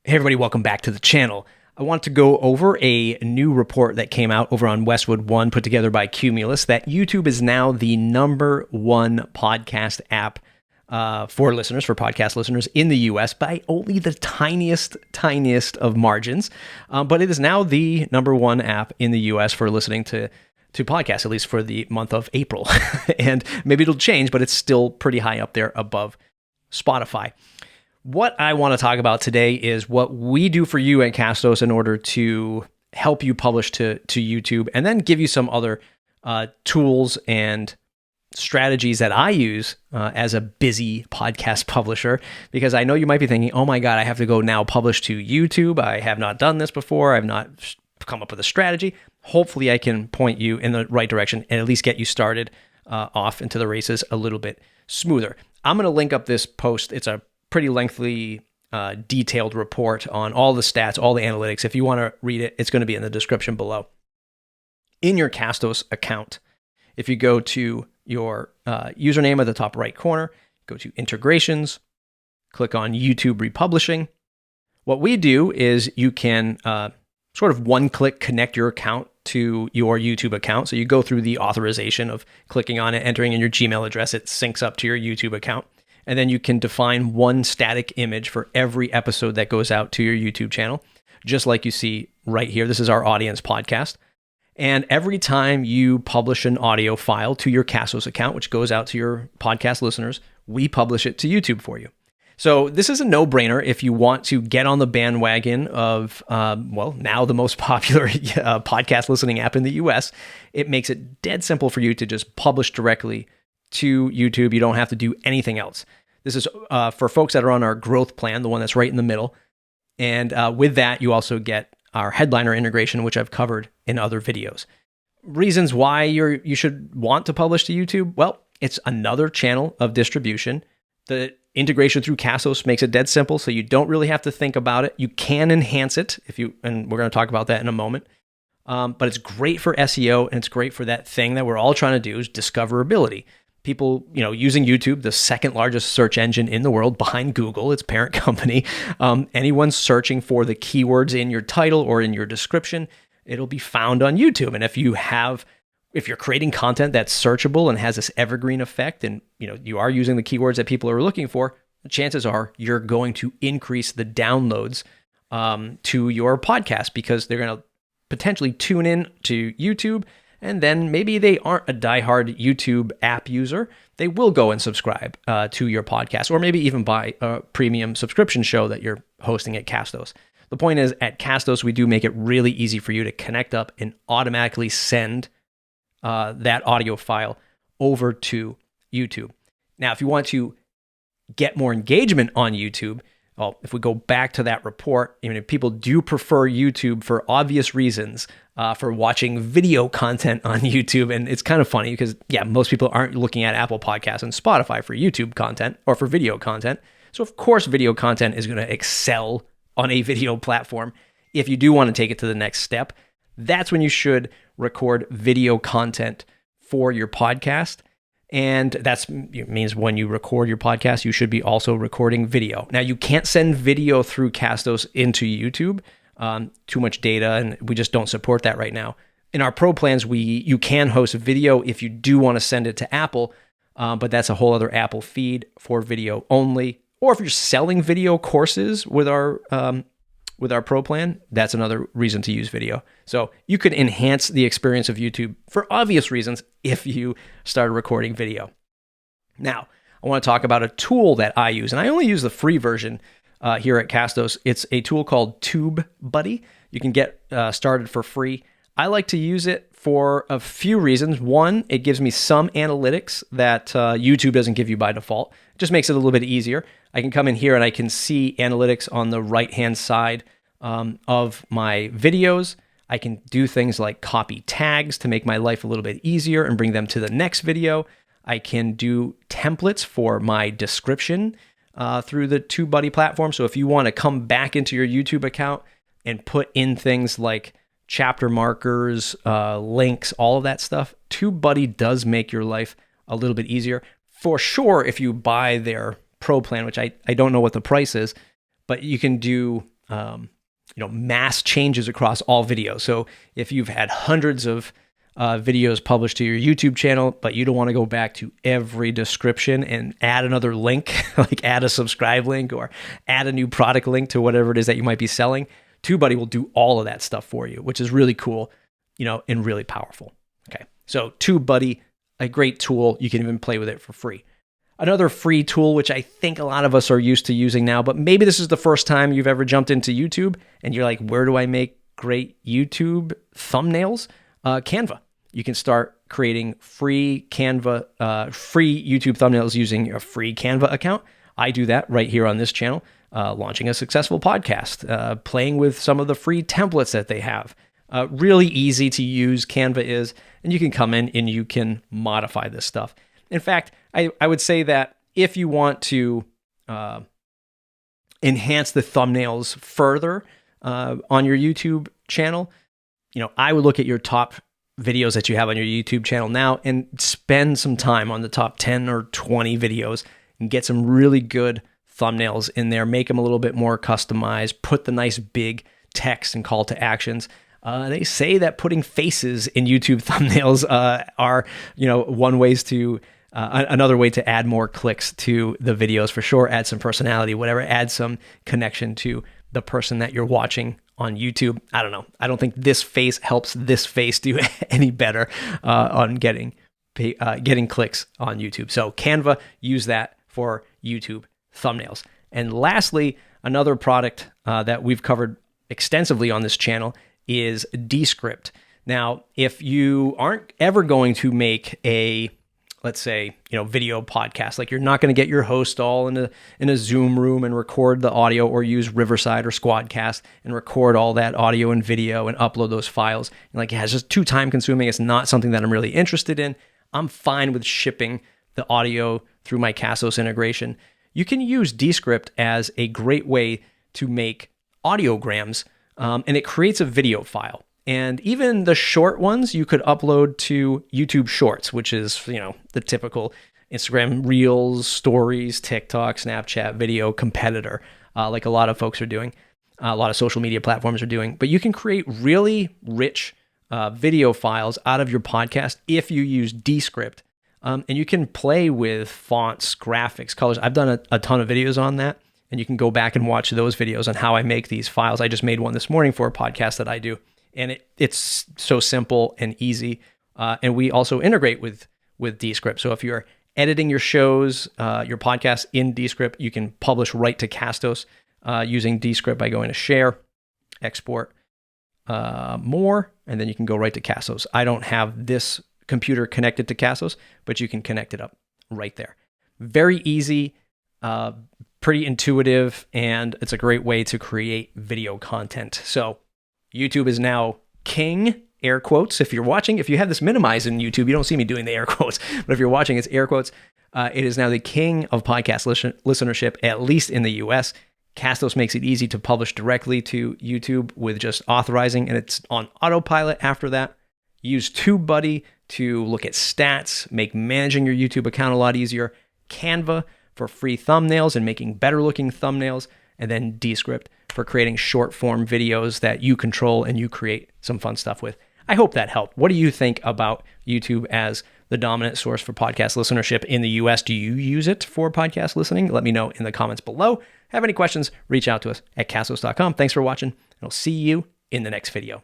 Hey everybody, welcome back to the channel. I want to go over a new report that came out over on Westwood One put together by Cumulus that YouTube is now the #1 podcast app for podcast listeners in the US by only the tiniest of margins. But it is now the #1 app in the US for listening to podcasts, at least for the month of April. And maybe it'll change, but it's still pretty high up there above Spotify. What I want to talk about today is what we do for you at Castos in order to help you publish to YouTube, and then give you some other tools and strategies that I use as a busy podcast publisher, because I know you might be thinking, oh my God, I have to go now publish to YouTube. I have not done this before. I've not come up with a strategy. Hopefully I can point you in the right direction and at least get you started off into the races a little bit smoother. I'm going to link up this post. It's a pretty lengthy, detailed report on all the stats, all the analytics. If you want to read it, it's going to be in the description below. In your Castos account, if you go to your username at the top right corner, go to integrations, click on YouTube republishing. What we do is you can sort of one-click connect your account to your YouTube account. So you go through the authorization of clicking on it, entering in your Gmail address, it syncs up to your YouTube account. And then you can define one static image for every episode that goes out to your YouTube channel, just like you see right here. This is our audience podcast. And every time you publish an audio file to your Castos account, which goes out to your podcast listeners, we publish it to YouTube for you. So this is a no-brainer if you want to get on the bandwagon of, now the most popular podcast listening app in the US. It makes it dead simple for you to just publish directly to YouTube. You don't have to do anything else. This is for folks that are on our growth plan, the one that's right in the middle. And with that, you also get our headliner integration, which I've covered in other videos. Reasons why you should want to publish to YouTube? Well, it's another channel of distribution. The integration through Castos makes it dead simple, so you don't really have to think about it. You can enhance it and we're going to talk about that in a moment. But it's great for SEO, and it's great for that thing that we're all trying to do, is discoverability. People, using YouTube, the second largest search engine in the world behind Google, its parent company. Anyone searching for the keywords in your title or in your description, it'll be found on YouTube. And if you're creating content that's searchable and has this evergreen effect, and you are using the keywords that people are looking for, chances are you're going to increase the downloads to your podcast, because they're going to potentially tune in to YouTube. And then maybe they aren't a diehard YouTube app user. They will go and subscribe to your podcast, or maybe even buy a premium subscription show that you're hosting at Castos. The point is, at Castos, we do make it really easy for you to connect up and automatically send that audio file over to YouTube. Now, if you want to get more engagement on YouTube, well, if we go back to that report, if people do prefer YouTube for obvious reasons, for watching video content on YouTube. And it's kind of funny because, most people aren't looking at Apple Podcasts and Spotify for YouTube content or for video content. So of course, video content is going to excel on a video platform. If you do want to take it to the next step, that's when you should record video content for your podcast. And that means when you record your podcast, you should be also recording video. Now, you can't send video through Castos into YouTube. Too much data, and we just don't support that right now. In our pro plans, you can host video if you do want to send it to Apple, but that's a whole other Apple feed for video only. Or if you're selling video courses with our pro plan, that's another reason to use video. So you could enhance the experience of YouTube for obvious reasons if you started recording video. Now, I want to talk about a tool that I use, and I only use the free version here at Castos. It's a tool called TubeBuddy. You can get started for free. I like to use it for a few reasons. One, it gives me some analytics that YouTube doesn't give you by default. It just makes it a little bit easier. I can come in here and I can see analytics on the right-hand side of my videos. I can do things like copy tags to make my life a little bit easier and bring them to the next video. I can do templates for my description through the TubeBuddy platform. So if you want to come back into your YouTube account and put in things like chapter markers, links, all of that stuff, TubeBuddy does make your life a little bit easier. For sure, if you buy their pro plan, which I don't know what the price is, but you can do mass changes across all videos. So if you've had hundreds of videos published to your YouTube channel, but you don't want to go back to every description and add another link, like add a subscribe link or add a new product link to whatever it is that you might be selling, TubeBuddy will do all of that stuff for you, which is really cool, and really powerful. Okay, so TubeBuddy, a great tool. You can even play with it for free. Another free tool, which I think a lot of us are used to using now, but maybe this is the first time you've ever jumped into YouTube and you're like, where do I make great YouTube thumbnails? Canva. You can start creating free Canva, free YouTube thumbnails using a free Canva account. I do that right here on this channel, launching a successful podcast, playing with some of the free templates that they have. Really easy to use Canva is, and you can come in and you can modify this stuff. In fact, I would say that if you want to enhance the thumbnails further on your YouTube channel, I would look at your top videos that you have on your YouTube channel now and spend some time on the top 10 or 20 videos and get some really good thumbnails in there, make them a little bit more customized, put the nice big text and call to actions. They say that putting faces in YouTube thumbnails are, another way to add more clicks to the videos for sure, add some personality, whatever, add some connection to the person that you're watching on YouTube. I don't know. I don't think this face helps this face do any better on getting clicks on YouTube. So Canva, use that for YouTube thumbnails. And lastly, another product that we've covered extensively on this channel is Dscript. Now, if you aren't ever going to make a, let's say, video podcast, like you're not going to get your host all in a Zoom room and record the audio, or use Riverside or Squadcast and record all that audio and video and upload those files. Like, it's just too time consuming. It's not something that I'm really interested in. I'm fine with shipping the audio through my Castos integration. You can use Dscript as a great way to make audiograms, and it creates a video file. And even the short ones you could upload to YouTube Shorts, which is, the typical Instagram Reels, Stories, TikTok, Snapchat video competitor, like a lot of folks are doing, a lot of social media platforms are doing. But you can create really rich video files out of your podcast if you use Dscript. And you can play with fonts, graphics, colors. I've done a ton of videos on that, and you can go back and watch those videos on how I make these files. I just made one this morning for a podcast that I do. And it's so simple and easy. And we also integrate with Dscript. So if you're editing your shows, your podcast in Dscript, you can publish right to Castos using Dscript by going to Share, Export, More, and then you can go right to Castos. I don't have this computer connected to Castos, but you can connect it up right there. Very easy, pretty intuitive, and it's a great way to create video content. So YouTube is now king, air quotes. If you're watching, if you have this minimized in YouTube, you don't see me doing the air quotes, but if you're watching, it's air quotes. It is now the king of podcast listenership, at least in the US. Castos makes it easy to publish directly to YouTube with just authorizing, and it's on autopilot after that. Use TubeBuddy to look at stats, make managing your YouTube account a lot easier. Canva for free thumbnails and making better looking thumbnails, and then Dscript for creating short form videos that you control and you create some fun stuff with. I hope that helped. What do you think about YouTube as the dominant source for podcast listenership in the US? Do you use it for podcast listening? Let me know in the comments below. Have any questions, reach out to us at castos.com. Thanks for watching, and I'll see you in the next video.